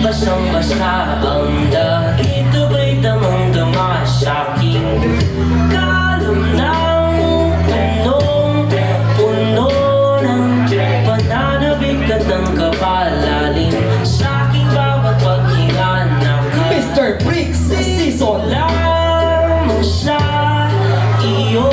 Basang-basa ang dahil ba'y damang-dama sa'king kalam ng punong-puno ng pananabik at ng kapalalim sa'king bawat paghinga na Mr. Briggs Season lamang sa iyo.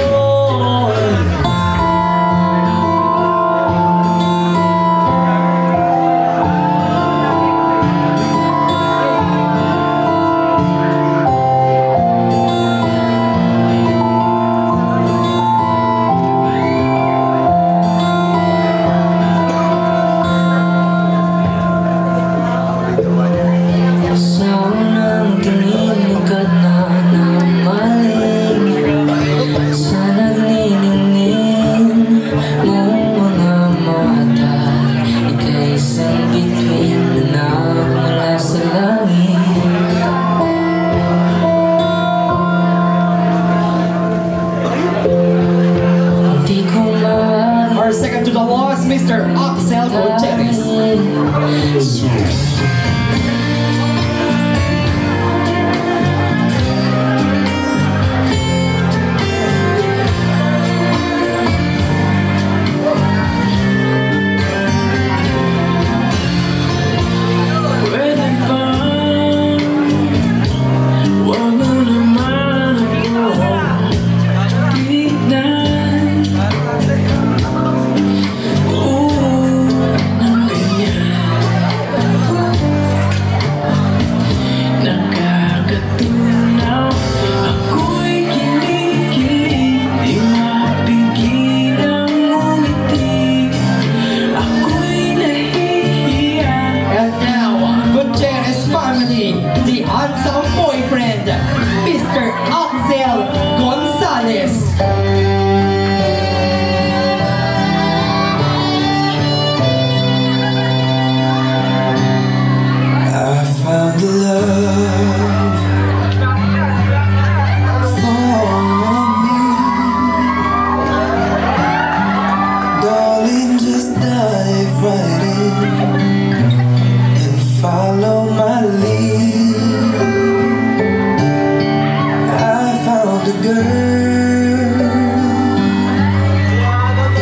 second to the loss, Mr. Axel Gutierrez. The handsome boyfriend, Mr. Axel Gonzalez. I found the love for me, darling. Just dive right in and follow my lead. I found a girl,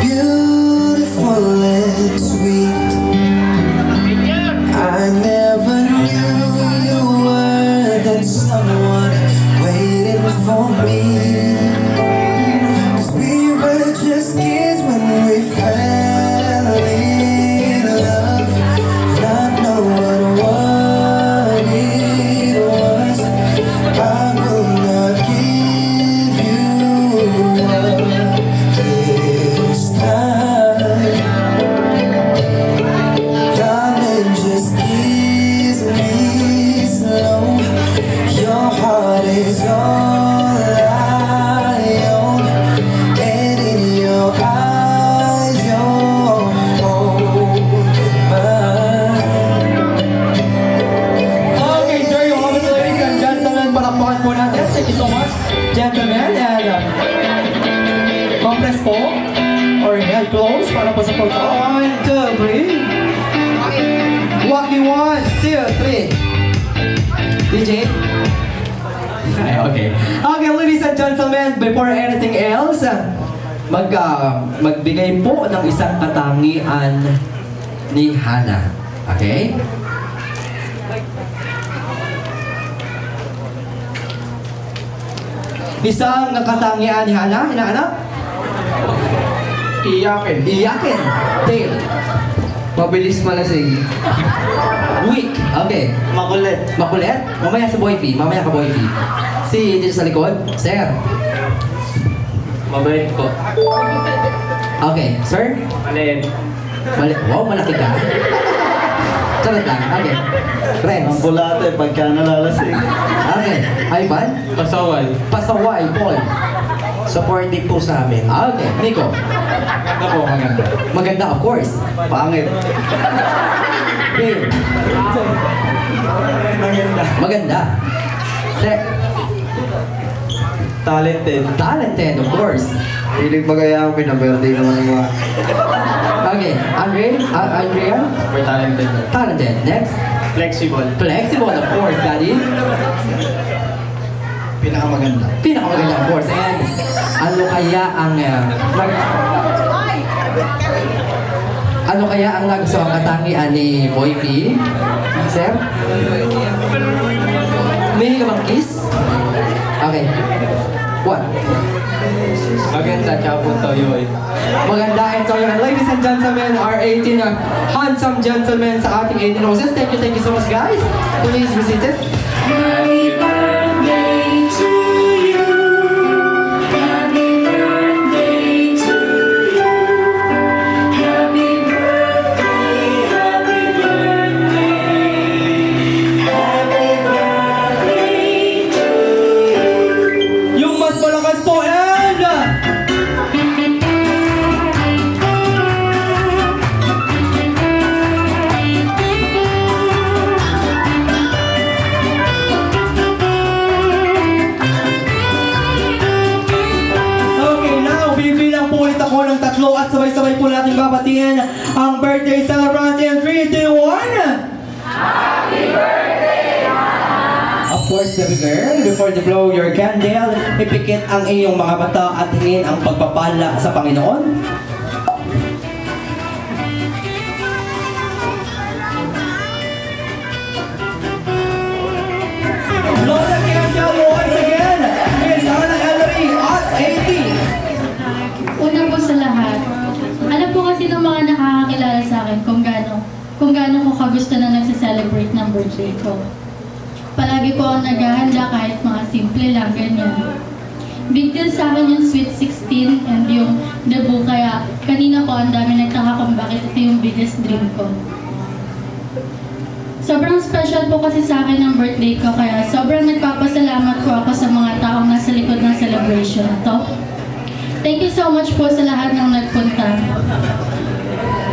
beautiful and sweet. I never knew you were that someone waiting for me. 'Cause we were just kids when we fell in love, not knowing what it was. I will not give you up this time. Darling, just kiss me slow. Your heart is all I own, and in your eyes, you're holding mine. Okay, there you have it, ladies and gentlemen. Palakpakan po natin. Thank you so much, gentlemen. And compress po or head close para po sa photo. 1, 2, 3. Walking 1, 2, 3. DJ? Okay. Okay, ladies and gentlemen, before anything else, magbigay po ng isang katangian ni Hana. Okay? Isang katangian ni Hana, hinahanap? Iyakin. Iyakin. Tail. Mabilis malasing. Weak. Okay. Makulit. Makulit? Mamaya sa boy P. Mamaya ka boy P. Si dito sa likod. Sir. Mabait po. Okay. Sir? Maliit. Wow, malaki ka. Charot lang. Okay. Renz. Ang bulate pagka nalalasing. Okay. Ivan. Pasaway. Pasaway. Paul. Supportive po sa amin. Okay. Nico. Maganda po, maganda. Maganda, of course. Pangit. Bill. Maganda. Sek. Talented. Talented, of course. Piling bagay ako, pinabirthday naman ng mga... Okay. Andre. Andrea. Super talented. Talented. Next. Flexible. Flexible, of course, Daddy. Pinakamaganda. Pinakamaganda, of course. And ano kaya ang ano kaya ang nagustuhan katangian ni Boy P? Sir? May ka bang kiss? Okay. What? Maganda, tsaka po toyo eh. Maganda ito yun. Ladies and gentlemen, our 18 handsome gentlemen sa ating 18 roses. Thank you so much, guys. Please be seated. Happy birthday to you. Happy birthday to you. Happy birthday, happy birthday. Happy birthday to you. Yung mas malakas po and... Okay, now bibilang po ulit ako ng tatlo at sabay-sabay po natin babatiin ang birthday celebrant in 3, 2, 1! Of course, baby girl, before you blow your candle, ipikit ang iyong mga mata at hingin ang pagpapala sa Panginoon. Blow the candle once again, Miss Ana Ellery at 80. Una po sa lahat, alam po kasi ng mga nakakakilala sa akin kung gaano ko kagusto na nagsa-celebrate ng birthday ko. Palagi po ako naghahanda kahit mga simple lang, ganyan. Big deal sa akin yung Sweet 16 and yung debut, kaya kanina po ang dami nagtaka kung bakit ito yung biggest dream ko. Sobrang special po kasi sa akin ang birthday ko, kaya sobrang nagpapasalamat po ako sa mga taong nasa likod ng celebration na to. Thank you so much po sa lahat ng nagpunta.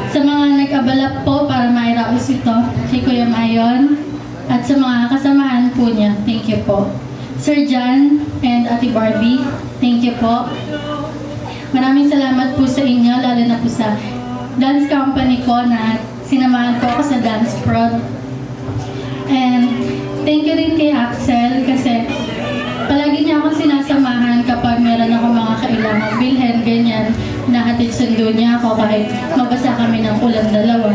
Sa mga nag-abala po para mairaos ito, si Kuya Mayon, at sa mga kasamahan po niya, thank you po. Sir John and Ate Barbie, thank you po. Maraming salamat po sa inyo, lalo na po sa dance company ko na sinamahan po ako sa dance prod. And thank you rin kay Axel kasi palagi niya akong sinasamahan kapag meron ako mga kailangan bilhin, ganyan. Nahatid sundo niya ako kahit mabasa kami ng ulan dalawa.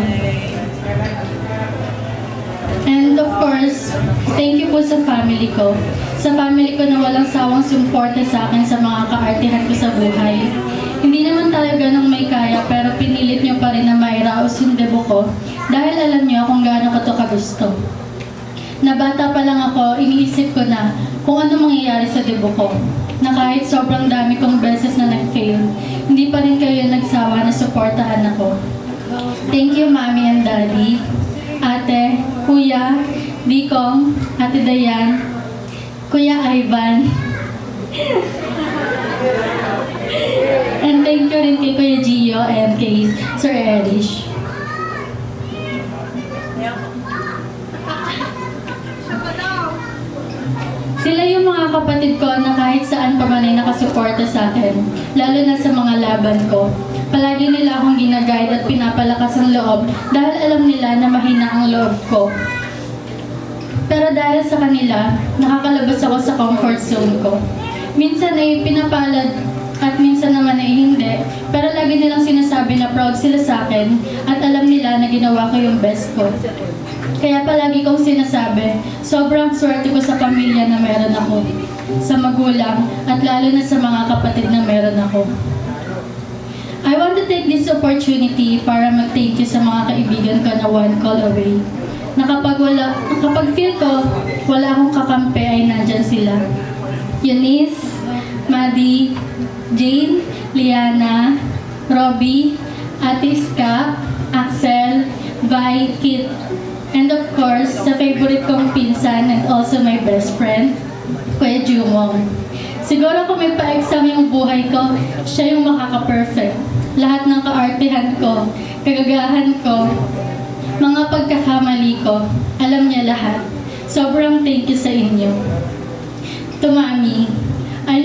And of course, thank you po sa family ko. Sa family ko na walang sawang sumuporta sa akin sa mga kaartihan ko sa buhay. Hindi naman tayo ganong may kaya pero pinilit niyo pa rin na mairaos yung debut ko dahil alam niyo kung gaano ko to kagusto. Na bata pa lang ako, iniisip ko na kung ano mangyayari sa debut ko. Na kahit sobrang dami kong beses na nag-fail, hindi pa rin kayo nagsawa na suportahan ako. Thank you, Mommy and Daddy, Ate, Kuya, Dikong, Ate Dayan, Kuya Ivan. And thank you rin kay Kuya Gio and kay Sir Erish. Sila yung mga kapatid ko na kahit saan pa man ay nakasuporta sa akin, lalo na sa mga laban ko. Palagi nila akong ginaguide at pinapalakas ang loob dahil alam nila na mahina ang loob ko. Pero dahil sa kanila, nakakalabas ako sa comfort zone ko. Minsan ay pinapalad at minsan naman ay hindi, pero lagi nilang sinasabi na proud sila sa akin at alam nila na ginawa ko yung best ko. Kaya palagi kong sinasabi, sobrang swerte ko sa pamilya na meron ako, sa magulang, at lalo na sa mga kapatid na meron ako. I want to take this opportunity para mag-thank you sa mga kaibigan ko na one call away. Na kapag feel ko, wala akong kakampi ay nandyan sila. Eunice, Maddie, Jane, Liana, Robbie, Ate Ska, Axel, Vi, Kit, And of course, sa favorite kong pinsan and also my best friend, Kuya Jumong. Siguro kung may pa-exam yung buhay ko, siya yung makaka-perfect. Lahat ng kaartihan ko, kagagahan ko, mga pagkakamali ko, alam niya lahat. Sobrang thank you sa inyo. To Mami, I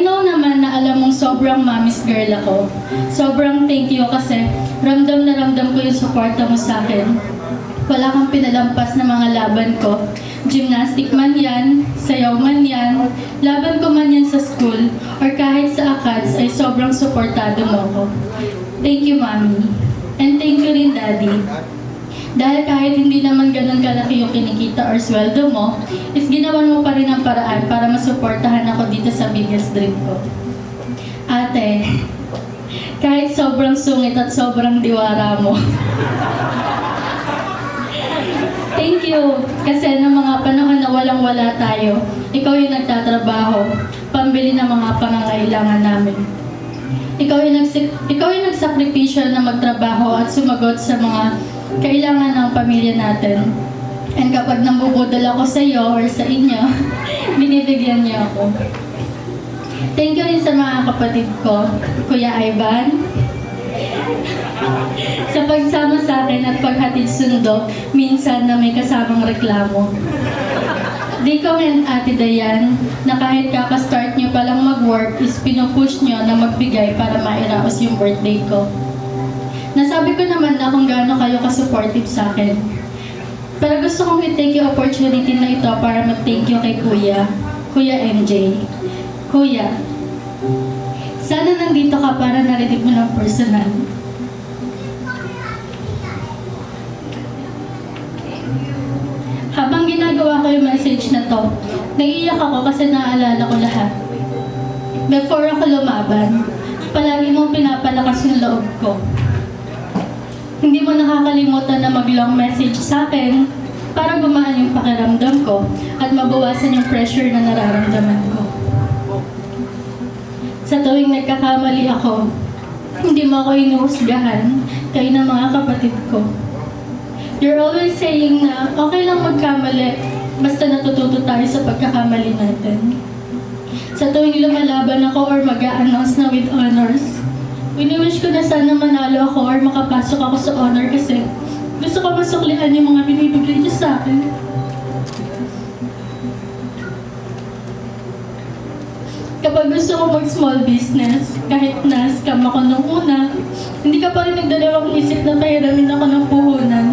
know naman na alam mong sobrang mami's girl ako. Sobrang thank you kasi ramdam na ramdam ko yung suporta mo sa akin. Wala kang pinalampas na mga laban ko. Gymnastic man yan, sayaw man yan, laban ko man yan sa school, or kahit sa ACADS ay sobrang suportado mo ko. Thank you, Mami. And thank you rin, Daddy. Dahil kahit hindi naman ganun kalaki yung kinikita or sweldo mo, is ginawan mo pa rin ang paraan para masuportahan ako dito sa biggest dream ko. Ate, kahit sobrang sungit at sobrang diwara mo, thank you. Kasi noong mga panahon na walang-wala tayo, ikaw yung nagtatrabaho, pambili ng mga pangangailangan namin. Ikaw yung nagsakripisyo na magtrabaho at sumagot sa mga kailangan ng pamilya natin. And kapag nambubudol ako sa iyo or sa inyo, binibigyan niyo ako. Thank you rin sa mga kapatid ko, Kuya Ivan, sa pagsama sa akin at paghatid sundo, minsan na may kasamang reklamo. Dikong and Ate Dayan, na kahit kakastart nyo palang mag-work, is pinupush nyo na magbigay para mairaos yung birthday ko. Nasabi ko naman na kung gaano kayo ka-supportive sa akin. Pero gusto kong i-take yung opportunity na ito para mag-thank you kay Kuya MJ. Kuya, sana nandito ka para narinig mo ng personal. Habang ginagawa ko yung message na to, naiiyak ako kasi naaalala ko lahat. Before ako lumaban, palagi mong pinapalakas yung loob ko. Hindi mo nakakalimutan na mag-long message sa akin para gumaan yung pakiramdam ko at mabawasan yung pressure na nararamdaman ko. Sa tuwing nagkakamali ako, hindi mo ako inuhusgahan, kayo ng mga kapatid ko. You're always saying na okay lang magkamali, basta natututo tayo sa pagkakamali natin. Sa tuwing lumalaban ako or mag-a-announce na with honors, wini-wish ko na sana manalo ako or makapasok ako sa honor kasi gusto ko masuklian yung mga binibigay niyo sa akin. Kapag gusto ko mag-small business, kahit na-scam ako nung una, hindi ka pa rin nagdalawang isip na pahiramin ako ng puhunan.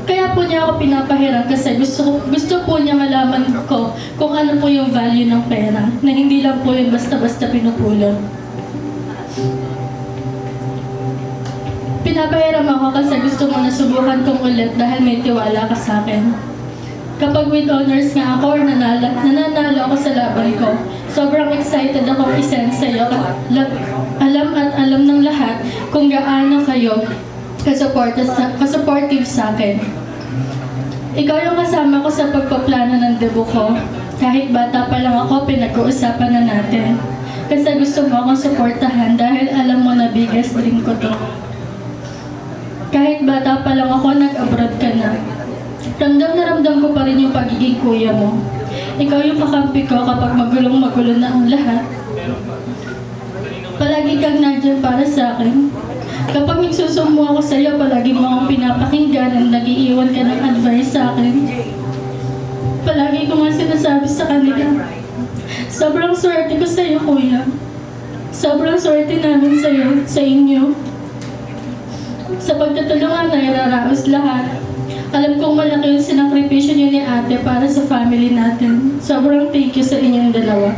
Kaya po niya ako pinapahiram kasi gusto po niya malaman ko kung ano po yung value ng pera, na hindi lang po yung basta-basta pinupulot. Pinapahiram ako kasi gusto mo na subukan kong ulit dahil may tiwala ka sa akin. Kapag with honors nga ako or nananalo ako sa laban ko, sobrang excited akong isend sa'yo at alam ng lahat kung gaano kayo ka-supportive sa akin. Ikaw yung kasama ko sa pagpaplano ng debut ko. Kahit bata pa lang ako, pinag-uusapan na natin. Kasi gusto mo akong suportahan dahil alam mo na biggest dream ko to. Kahit bata pa lang ako, nag-abroad ka na. Ramdam na ramdam ko pa rin yung pagiging kuya mo. Ikaw yung kakampi ko kapag magulong-magulo na ang lahat. Palagi kang nandyan para sa akin. Kapag nagsusumo ako sa iyo, palagi mo akong pinapakinggan at nag-iiwan ka ng advice sa akin. Palagi ko nga sinasabi sa kanila, sobrang swerte ko sa iyo, kuya. Sobrang swerte namin sa iyo, sa inyo. Sa pagtutulungan na iraraos lahat. Alam kong malaki yung sinakripisyo niyo ni ate para sa family natin. Sobrang thank you sa inyong dalawa.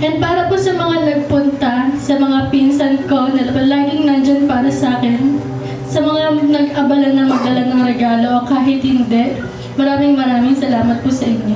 And para po sa mga nagpunta, sa mga pinsan ko na palaging nandyan para sa akin, sa mga nag-abala na magdala ng regalo o kahit hindi, maraming salamat po sa inyo.